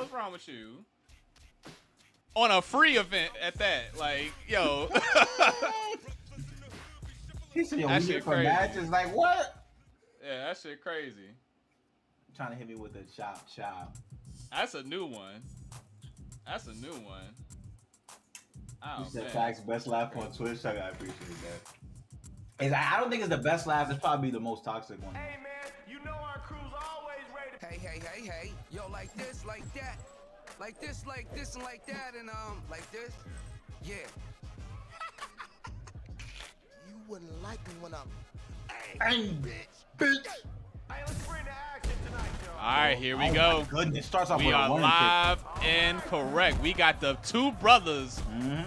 What's wrong with you? On a free event at that, like, yo. He said, yo, That we shit here for crazy. matches. Like, what? Yeah, that shit crazy. Trying to hit me with a chop. That's a new one. That's a new one. Oh, You said man. facts, best laugh on Twitch. I appreciate that. I don't think it's the best laugh. It's probably the most toxic one. Hey man, you know our crew's always ready. Hey. Yo, like this, like that. Like this, and like that, and like this. Yeah. You wouldn't like me when I'm Bitch. Hey, let's bring the action tonight, y'all. All right, here we Oh go. my goodness, starts off We with a are running live and correct. We got the two brothers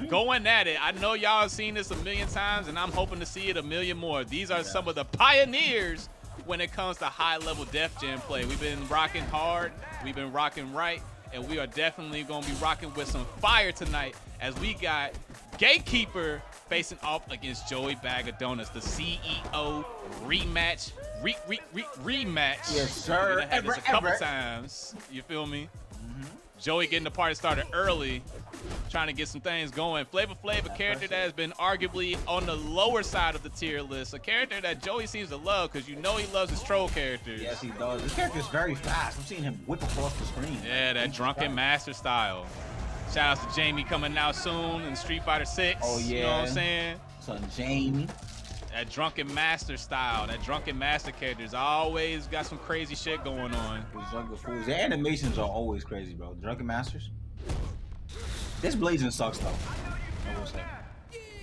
going at it. I know y'all have seen this a million times, and I'm hoping to see it a million more. These are some of the pioneers when it comes to high-level Def Jam play. We've been rocking hard. We've been rocking right. And we are definitely going to be rocking with some fire tonight as we got Gatekeeper facing off against JoeyBagODonuts, the CEO rematch. Rematch. Yes, sir. We're gonna have this a couple times. You feel me? Joey getting the party started early, trying to get some things going. Flavor Flav, a character that has been arguably on the lower side of the tier list, a character that Joey seems to love because you know he loves his troll characters. Yes, he does. This character is very fast. I'm seeing him whip across the screen. Yeah, that drunken master style. Shout out to Jamie coming out soon in Street Fighter 6. Oh, yeah. You know what I'm saying? Son Jamie. That drunken master style, that drunken master characters always got some crazy shit going on. These drunken fools. Their animations are always crazy, bro. Drunken Masters. This BLAZIN sucks, though. I will say.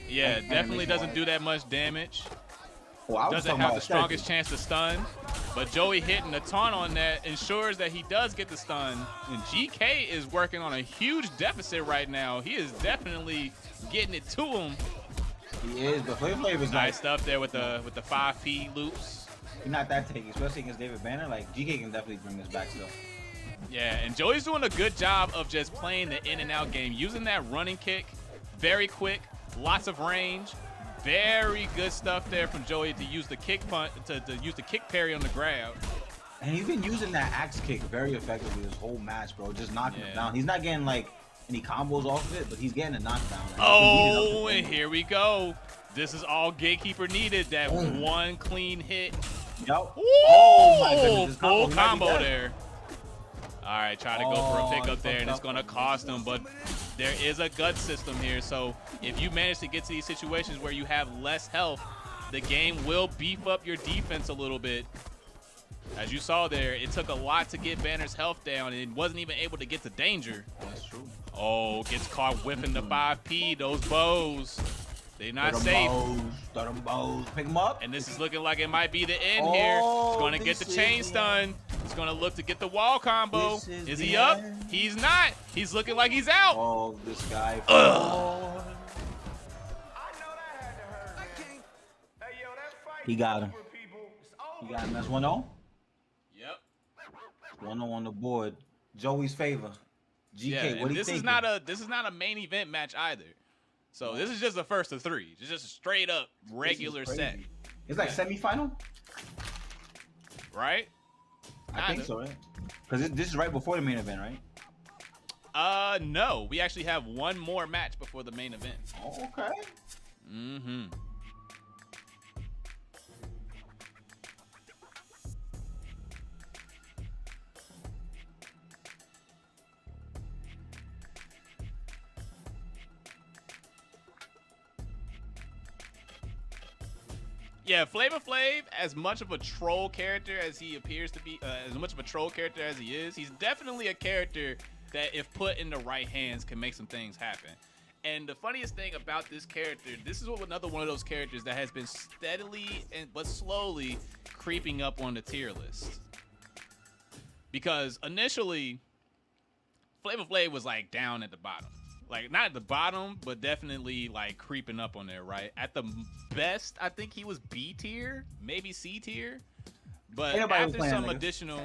Yeah, definitely doesn't do that much damage. Oh, I was Doesn't talking have about the strongest chance to stun. But Joey hitting the taunt on that ensures that he does get the stun. And GK is working on a huge deficit right now. He is definitely getting it to him. He is, but Flavor Flav is Nice stuff there with the 5P loops. He's not that tanky, especially against David Banner. Like, GK can definitely bring this back still. Yeah, and Joey's doing a good job of just playing the in and out game, using that running kick, very quick, lots of range. Very good stuff there from Joey to use the kick punt, to use the kick parry on the grab. And he's been using that axe kick very effectively this whole match, bro. Just knocking him down. He's not getting like any combos off of it, but he's getting a knockdown. Oh, and here we go. This is all Gatekeeper needed. That one clean hit. Yo. Oh my goodness. Full combo there. All right, try to go for a pickup there, and it's fucked going to up. cost him. But there is a gut system here, so if you manage to get to these situations where you have less health, the game will beef up your defense a little bit. As you saw there, it took a lot to get Banner's health down, and it wasn't even able to get to danger. That's true. Oh, gets caught whipping the 5P. Those bows, they're not safe. Throw them bows. Pick them up. And this is looking like it might be the end here. He's going to get the chain stun. He's going to look to get the wall combo. Is he up? He's not. He's looking like he's out. Oh, this guy. I know that had to hurt, man. Hey, yo, that fight He got him. for people. It's over. He got him. That's 1-0. Yep. 1-0 on the board. Joey's favor. GK, Yeah, what and do you this think? is not a main event match either. So this is just the first of three. It's just a straight up regular set. It's like semifinal? Right? I think so, right? Because this is right before the main event, right? No. We actually have one more match before the main event. Oh, okay. Mm-hmm. Yeah, Flavor Flav, as much of a troll character as he appears to be, as much of a troll character as he is, he's definitely a character that, if put in the right hands, can make some things happen. And the funniest thing about this character, this is another one of those characters that has been steadily but slowly creeping up on the tier list. Because initially, Flavor Flav was like down at the bottom. Like, not at the bottom, but definitely like creeping up on there, right? At the best, I think he was B tier, maybe C tier. But after some additional,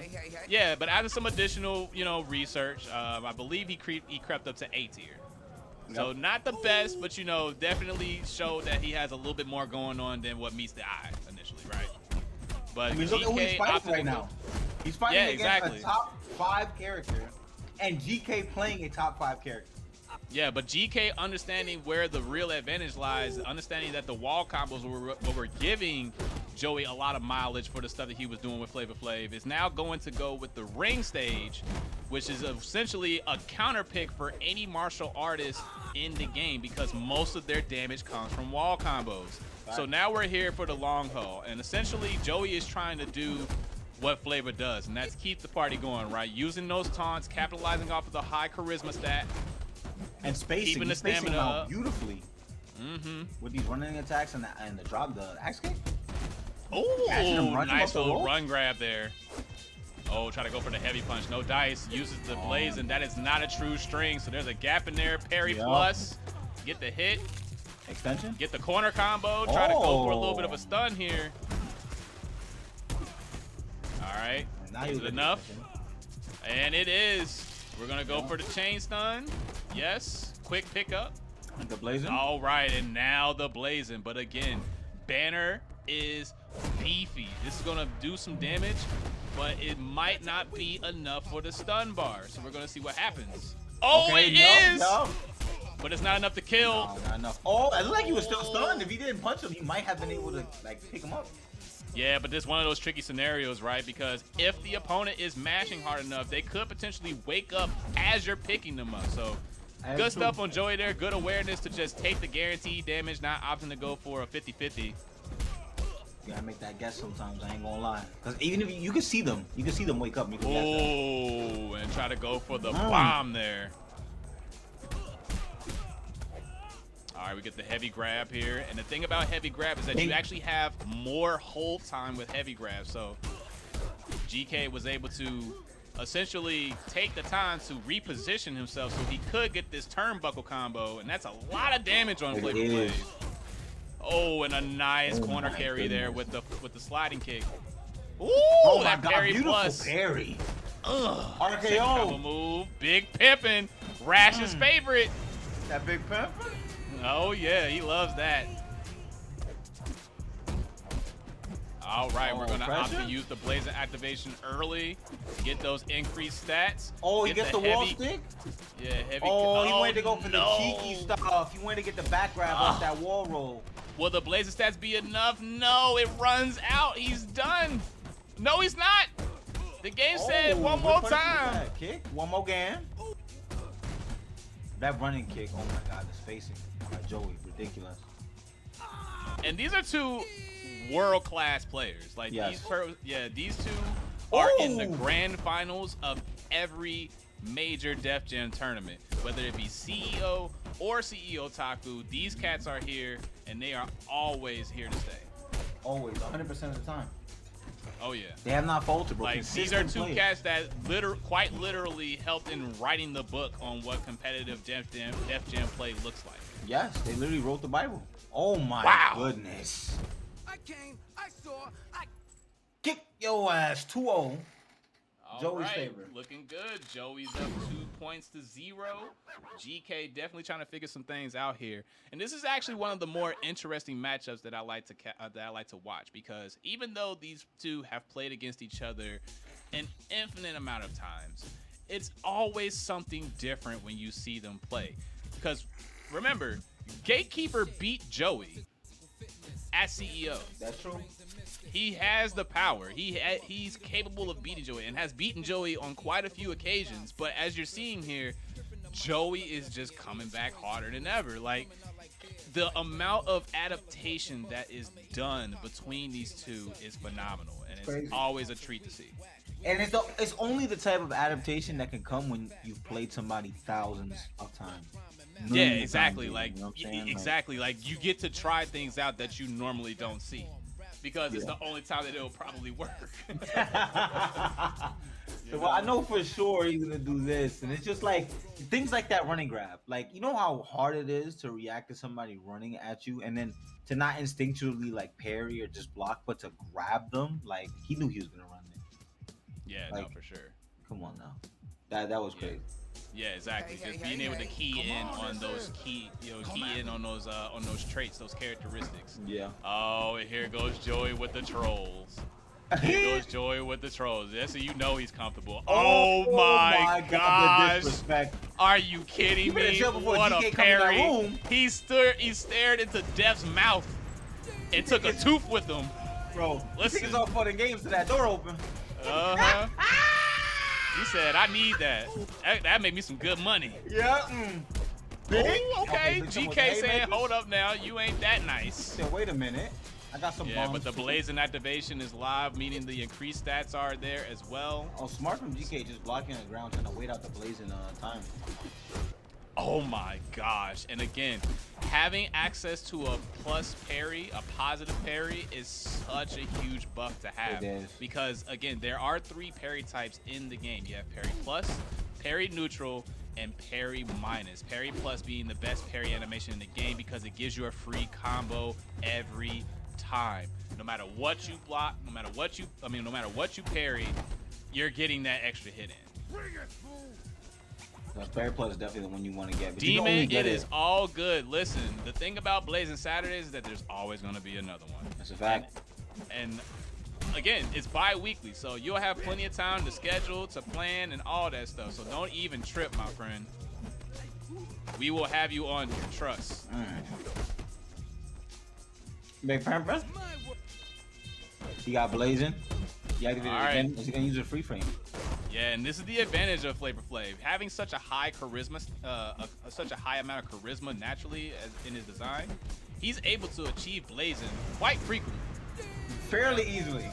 but after some additional, research, I believe he crept up to A tier. So not the best, but definitely showed that he has a little bit more going on than what meets the eye initially, right? But I mean, look at who he's fighting right now. He's fighting against a top 5 character and GK playing a top 5 character. Yeah, but GK understanding where the real advantage lies, understanding that the wall combos were giving Joey a lot of mileage for the stuff that he was doing with Flavor Flav, is now going to go with the ring stage, which is essentially a counter pick for any martial artist in the game because most of their damage comes from wall combos. So now we're here for the long haul, and essentially Joey is trying to do what Flavor does, and that's keep the party going, right? Using those taunts, capitalizing off of the high charisma stat, and spacing, keeping the spacing stamina out up beautifully. With these running attacks and the drop, the axe kick. Oh, nice little run grab there. Oh, try to go for the heavy punch. No dice. Uses the BLAZIN. That is not a true string, so there's a gap in there. Parry plus. Get the hit. Extension. Get the corner combo. Try to go for a little bit of a stun here. All right. Is it enough? And it is. We're going to go for the chain stun. Yes. Quick pickup. The BLAZIN. All right, and now the BLAZIN. But again, Banner is beefy. This is going to do some damage, but it might not be enough for the stun bar. So we're going to see what happens. Oh, okay, it is! No. But it's not enough to kill. No, not enough. Oh, it looked like he was still stunned. If he didn't punch him, he might have been able to like pick him up. Yeah, but this is one of those tricky scenarios, right? Because if the opponent is mashing hard enough, they could potentially wake up as you're picking them up. So good stuff on Joey there. Good awareness to just take the guaranteed damage, not opting to go for a 50-50. You gotta make that guess sometimes, I ain't gonna lie. Because even if you can see them, wake up and you can guess them. And try to go for the bomb there. All right, we get the heavy grab here. And the thing about heavy grab is that you actually have more hold time with heavy grab. So GK was able to essentially take the time to reposition himself so he could get this turnbuckle combo. And that's a lot of damage on Flavor Flav. Oh, and a nice corner carry there with the sliding kick. Ooh, that parry plus. Parry. RKO move. Big pimpin'. Rash's favorite. That big pimpin'? Oh yeah, he loves that. All right, we're gonna opt to use the BLAZIN activation early, get those increased stats. Oh, he gets the wall stick? Yeah, heavy. Oh, he wanted to go for the cheeky stuff. He wanted to get the back grab off that wall roll. Will the BLAZIN stats be enough? No, it runs out. He's done. No, he's not. The game said one more time. Kick, one more game. That running kick, oh my God, the spacing by Joey, ridiculous. And these are two world-class players. Like these two are in the grand finals of every major Def Jam tournament, whether it be CEO or CEO Taku. These cats are here, and they are always here to stay. Always, 100% of the time. Oh yeah. They have not faltered, bro. Like these are two cats that quite literally helped in writing the book on what competitive Def Jam play looks like. Yes, they literally wrote the Bible. Oh my goodness. I came, I saw, I kick your ass 2-0. Joey's right, favorite. Looking good. Joey's up 2-0. GK definitely trying to figure some things out here. And this is actually one of the more interesting matchups that I like to watch, because even though these two have played against each other an infinite amount of times, it's always something different when you see them play. Because remember, Gatekeeper beat Joey at CEO. That's true. He has the power. He's capable of beating Joey and has beaten Joey on quite a few occasions. But as you're seeing here, Joey is just coming back harder than ever. Like, the amount of adaptation that is done between these two is phenomenal, and it's always a treat to see. And it's only the type of adaptation that can come when you've played somebody thousands of times. Yeah, exactly. Like, exactly. Like, you get to try things out that you normally don't see, because it's the only time that it'll probably work. Well, I know for sure he's gonna do this, and it's just like things like that running grab. Like, you know how hard it is to react to somebody running at you, and then to not instinctually like parry or just block, but to grab them. Like, he knew he was gonna run there. Yeah, like, no, for sure. Come on now, that was crazy. Yeah, exactly. Just being able to key in on those those traits, those characteristics. Yeah. Oh, and here goes Joey with the trolls. There goes Joey with the trolls. That's so you know he's comfortable. Oh Oh my the gosh. disrespect. Are you kidding better me? chill before What GK a come in that parry. room. He stared into Def's mouth and took a tooth with him. Bro, Listen. it's all fun and games to that door open. Uh-huh. He said, I need that. That made me some good money. Yeah. Oh, okay. big someone GK with saying, haymakers. hold up now. You ain't that nice. So wait a minute. I got some Yeah, bombs. but the BLAZIN activation is live, meaning the increased stats are there as well. Oh, smart from GK just blocking the ground, trying to wait out the BLAZIN time. Oh my gosh. And again, having access to a plus parry, a positive parry, is such a huge buff to have. It is. Because again, there are 3 parry types in the game. You have parry plus, parry neutral, and parry minus. Parry plus being the best parry animation in the game because it gives you a free combo every time. No matter what you block, no matter what you parry, you're getting that extra hit in. Parry plus is definitely the one you want to get. But you can only Demon, get it is all good. Listen, the thing about BLAZIN Saturdays is that there's always going to be another one. That's a fact. And again, it's bi-weekly, so you'll have plenty of time to schedule, to plan, and all that stuff. So don't even trip, my friend. We will have you on your trust. Big Pamper. He got BLAZIN. He activated All right. again. Is he gonna use a free frame? Yeah, and this is the advantage of Flavor Flav. Having such a high charisma, such a high amount of charisma naturally in his design, he's able to achieve BLAZIN quite frequently. Fairly easily.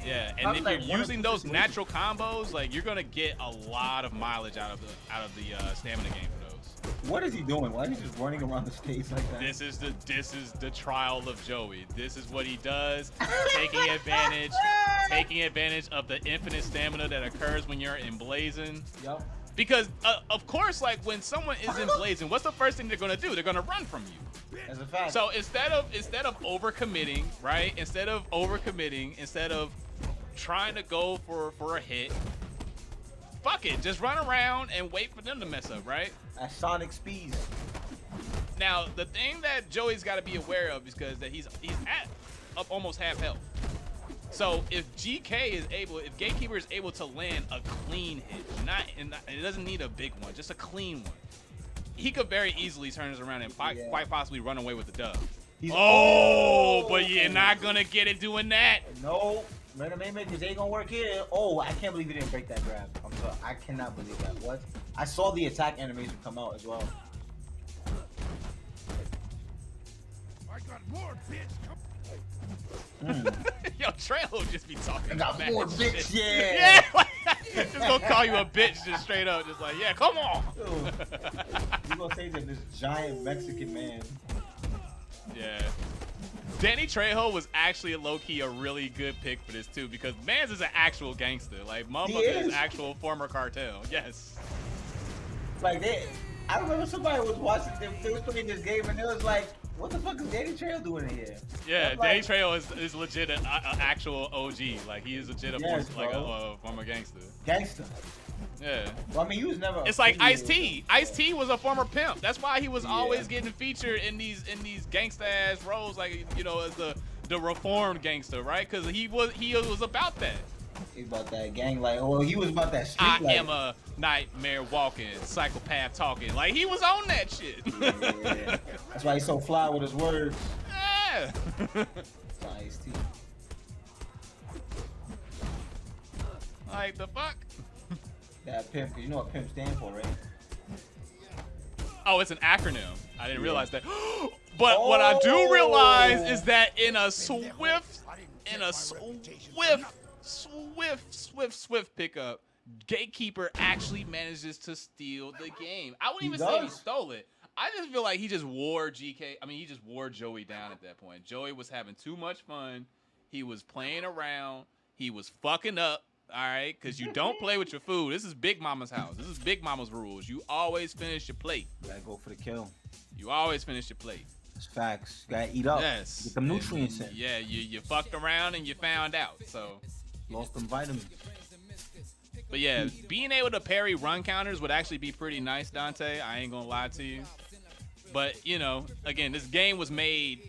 Yeah, and Probably if like you're one or using two those situations. natural combos, like you're gonna get a lot of mileage out of the stamina game for those. What is he doing? Why is he just running around the stage like that? This is the trial of Joey. This is what he does, taking advantage of the infinite stamina that occurs when you're in BLAZIN. Yup. Because of course, like when someone is in BLAZIN, what's the first thing they're gonna do? They're gonna run from you. That's a fact. So instead of overcommitting, right? Instead of trying to go for a hit, fuck it, just run around and wait for them to mess up, right? At Sonic speeds. Now the thing that Joey's got to be aware of is because that he's at up almost half health. So if Gatekeeper is able to land a clean hit, and it doesn't need a big one, just a clean one, he could very easily turn this around and quite possibly run away with the dub. But you're not gonna get it doing that. No. Random Haymakers ain't gonna work here. Oh, I can't believe he didn't break that grab. I'm sorry. I cannot believe that. What? I saw the attack animation come out as well. I got more, bitch. Yo, Trejo just be talking. I got mad more shit. bitch, yeah. Yeah, just gonna call you a bitch just straight up, just like, yeah, come on. You gonna say that this giant Mexican man? Yeah. Danny Trejo was actually a really good pick for this too, because Mans is an actual gangster. Like, motherfucker is actual former cartel. Yes. Like I remember somebody was watching them. They was playing this game and it was like, what the fuck is Danny Trejo doing in here? Yeah, I'm Danny like, Trejo is legit an actual OG. Like, he is legit a former gangster. Gangster. Yeah. Well, I mean, he was never. It's like affiliated Ice-T. Ice-T was a former pimp. That's why he was always getting featured in these gangsta ass roles, like, you know, as the reformed gangster, right? Because he was about that. He's about that gang life. Well, he was about that street I life. am a nightmare walking, psychopath talking. Like, he was on that shit. Yeah. That's why he's so fly with his words. Yeah. Ice-T. Like, the fuck? That pimp, 'cause you know what pimp stand for, right? Oh, it's an acronym. I didn't realize that. But what I do realize is that in a swift pickup, Gatekeeper actually manages to steal the game. I wouldn't even say he stole it. I just feel like he just wore he just wore Joey down at that point. Joey was having too much fun. He was playing around. He was fucking up. All right, because you don't play with your food. This is Big Mama's house. This is Big Mama's rules. You always finish your plate. Gotta go for the kill. You always finish your plate. It's facts. Gotta eat up. Yes. Get them nutrients in. Yeah, you fucked around and you found out. So, Lost them vitamins. but yeah, being able to parry run counters would actually be pretty nice, Dante. I ain't gonna lie to you. But, you know, again, this game was made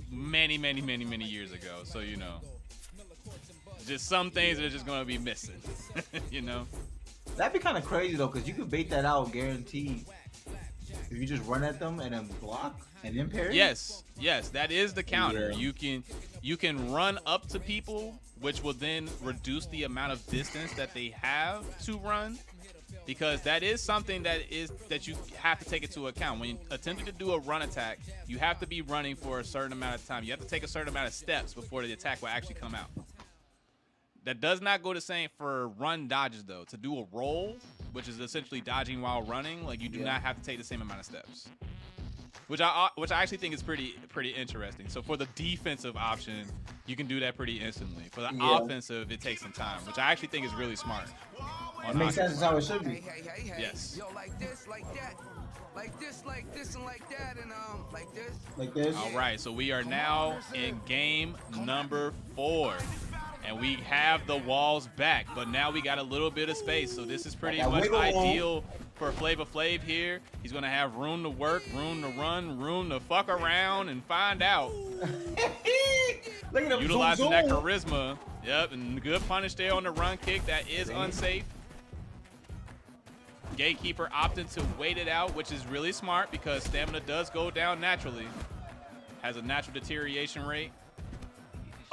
many years ago. So, you know. Just some things that are just gonna be missing. You know. That'd be kind of crazy though, because you could bait that out guaranteed. If you just run at them and then block and then parry. Yes, that is the counter. Yeah. You can run up to people, which will then reduce the amount of distance that they have to run, because that is something that you have to take into account when you attempting to do a run attack. You have to be running for a certain amount of time. You have to take a certain amount of steps before the attack will actually come out. That does not go the same for run dodges though. To do a roll, which is essentially dodging while running, like you do not have to take the same amount of steps. Which I actually think is pretty interesting. So for the defensive option, you can do that pretty instantly. For the offensive, it takes some time, which I actually think is really smart. It makes sense. That's how it should be. Hey. Yes. Yo, like this, like that. Like this, and like that, and like this. Like this. All right, so we are now in game number 4. And we have the walls back, but now we got a little bit of space. So this is pretty much ideal for Flavor Flav here. He's going to have room to work, room to run, room to fuck around and find out. Look at him Utilizing that charisma. Yep, and good punish there on the run kick. That is unsafe. Gatekeeper opting to wait it out, which is really smart because stamina does go down naturally. Has a natural deterioration rate.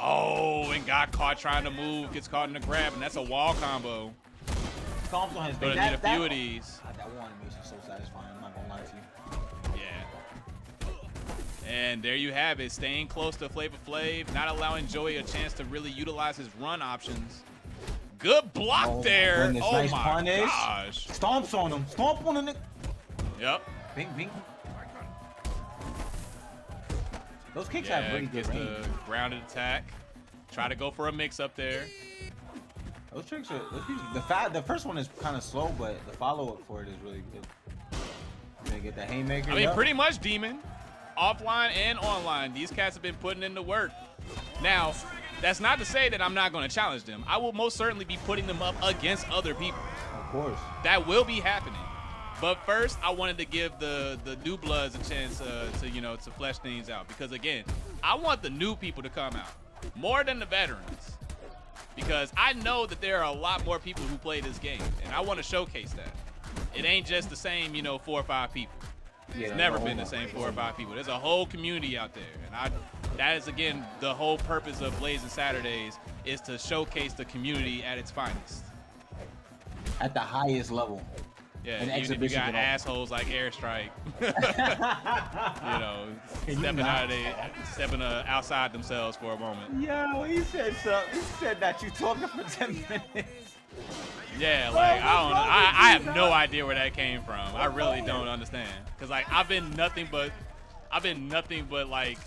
Oh, and got caught trying to move, gets caught in the grab, and that's a wall combo. Stomps on his Gonna need a few of these. That one animation is so satisfying. I'm not gonna lie to you. Yeah. And there you have it, staying close to Flavor Flav, not allowing Joey a chance to really utilize his run options. Good block there. Goodness, oh nice my punish. gosh. Stomps on him. Stomp on him. Yep. Bing, bing. Those kicks have really good gets range. the grounded attack. Try to go for a mix up there. Those tricks are the first one is kind of slow, but the follow up for it is really good. Gonna get the haymaker. I mean, pretty much Demon, offline and online. These cats have been putting in the work. Now, that's not to say that I'm not going to challenge them. I will most certainly be putting them up against other people. Of course. That will be happening. But first, I wanted to give the new bloods a chance to flesh things out. Because again, I want the new people to come out more than the veterans. Because I know that there are a lot more people who play this game, and I want to showcase that. It ain't just the same, 4 or 5 people. It's never been the same 4 or 5 people. There's a whole community out there, and that is again the whole purpose of BLAZIN Saturdays is to showcase the community at its finest. At the highest level. Yeah, even if you got assholes like Airstrike, stepping outside themselves for a moment. Yo, he said something. He said that you talking for 10 minutes. Yeah, like I have no idea where that came from. I really don't understand, cause like I've been nothing but like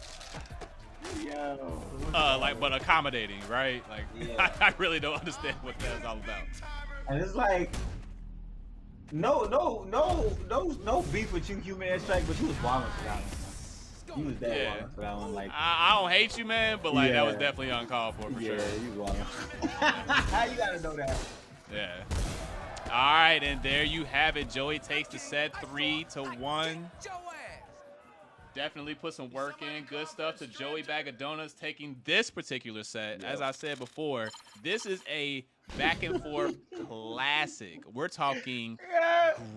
but accommodating, right? Like I really don't understand what that's all about. And it's like. No beef with you, Human Airstrike, but you was wilding for that one. You was dead wilding for that one. Like I don't hate you, man, but like that was definitely uncalled for sure. Yeah, you was wilding. You gotta know that. Yeah. All right, and there you have it. Joey takes the set 3-1. Definitely put some work in. Good stuff to JoeyBagODonuts taking this particular set. As I said before, this is a back and forth classic. We're talking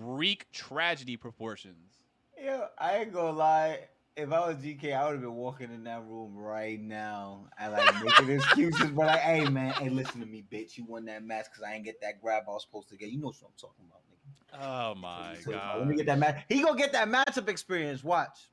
Greek tragedy proportions. Yo, I ain't gonna lie. If I was GK, I would have been walking in that room right now and like making excuses. But like, hey man, listen to me, bitch. You won that match because I ain't get that grab I was supposed to get. You know what I'm talking about, nigga. Oh my god. Let me get that match. He gonna get that matchup experience. Watch.